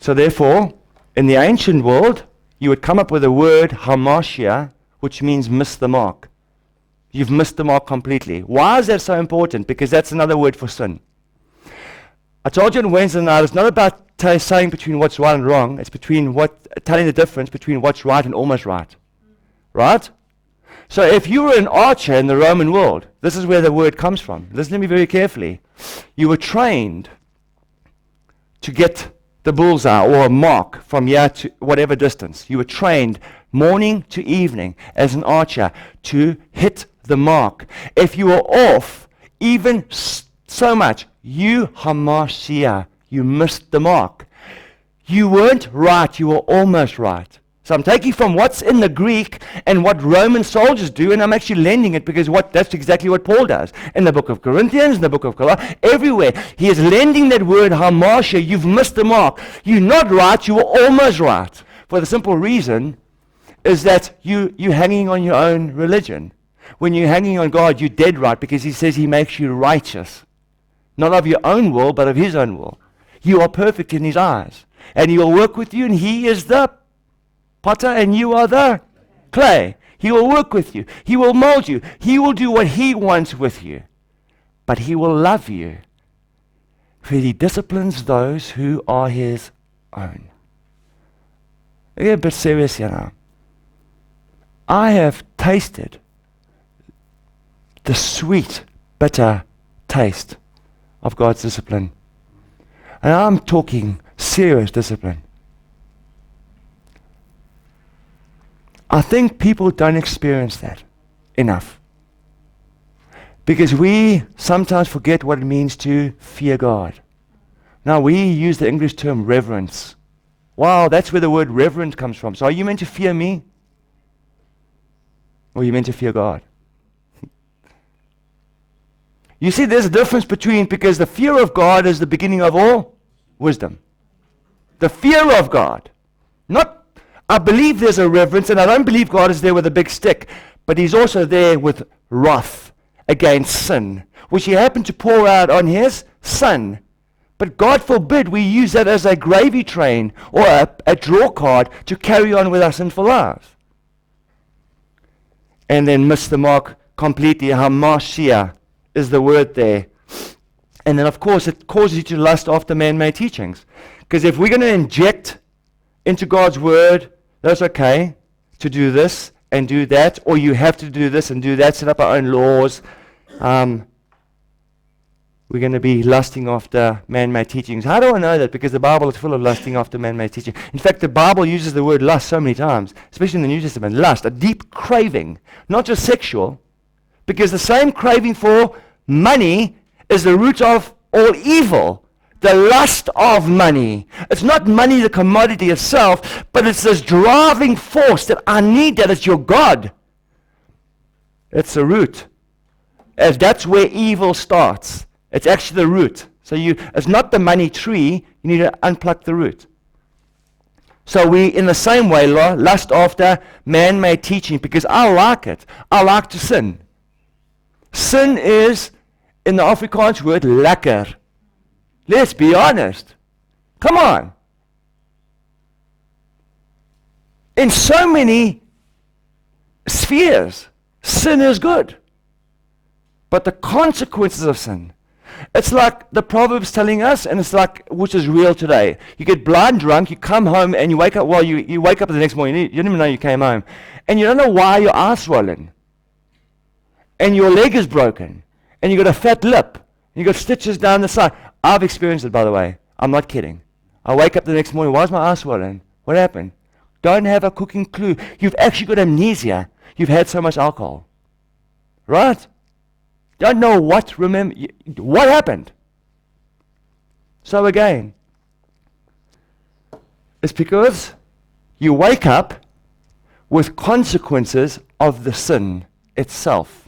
So therefore, in the ancient world, you would come up with the word hamartia, which means miss the mark. You've missed the mark completely. Why is that so important? Because that's another word for sin. I told you on Wednesday night, it's not about saying between what's right and wrong. It's telling the difference between what's right and almost right. Right? So if you were an archer in the Roman world, this is where the word comes from. Listen to me very carefully. You were trained to get the bullseye or a mark from here to whatever distance. You were trained morning to evening as an archer to hit the mark. If you were off even so much, you hamartia, you missed the mark. You weren't right, you were almost right. So I'm taking from what's in the Greek and what Roman soldiers do, and I'm actually lending it because that's exactly what Paul does. In the book of Corinthians, in the book of Colossians, everywhere. He is lending that word hamartia, you've missed the mark. You're not right, you were almost right. For the simple reason is that you're hanging on your own religion. When you're hanging on God, you're dead right because he says he makes you righteous. Not of your own will, but of his own will. You are perfect in his eyes. And he will work with you, and he is the potter and you are the clay. He will work with you. He will mold you. He will do what he wants with you. But he will love you. For he disciplines those who are his own. I get a bit serious here now. I have tasted the sweet, bitter taste of God's discipline. And I'm talking serious discipline. I think people don't experience that enough. Because we sometimes forget what it means to fear God. Now we use the English term reverence. Wow, that's where the word reverence comes from. So are you meant to fear me? Or are you meant to fear God? You see, there's a difference because the fear of God is the beginning of all wisdom. The fear of God. I believe there's a reverence, and I don't believe God is there with a big stick, but he's also there with wrath against sin, which he happened to pour out on his son. But God forbid we use that as a gravy train or a draw card to carry on with our sinful lives. And then miss the mark completely. Hamartia is the word there. And then, of course, it causes you to lust after man-made teachings. Because if we're going to inject into God's word, that's okay to do this and do that, or you have to do this and do that, set up our own laws. We're going to be lusting after man-made teachings. How do I know that? Because the Bible is full of lusting after man-made teaching. In fact, the Bible uses the word lust so many times, especially in the New Testament. Lust, a deep craving, not just sexual, because the same craving for money is the root of all evil. The lust of money. It's not money, the commodity itself, but it's this driving force that I need that. It's your God. It's the root. As that's where evil starts. It's actually the root. So it's not the money tree. You need to unpluck the root. So we, in the same way, lust after man-made teaching because I like it. I like to sin. Sin is, in the Afrikaans word, lekker. Let's be honest. Come on. In so many spheres, sin is good. But the consequences of sin, it's like the Proverbs telling us, and it's like, which is real today. You get blind drunk, you come home, and you wake up, you wake up the next morning, you didn't even know you came home. And you don't know why your eye's swollen. And your leg is broken. And you got a fat lip. And you got stitches down the side. I've experienced it, by the way. I'm not kidding. I wake up the next morning, why's my eye swollen? What happened? Don't have a cooking clue. You've actually got amnesia. You've had so much alcohol. Right? Don't know what happened. So again, it's because you wake up with consequences of the sin itself.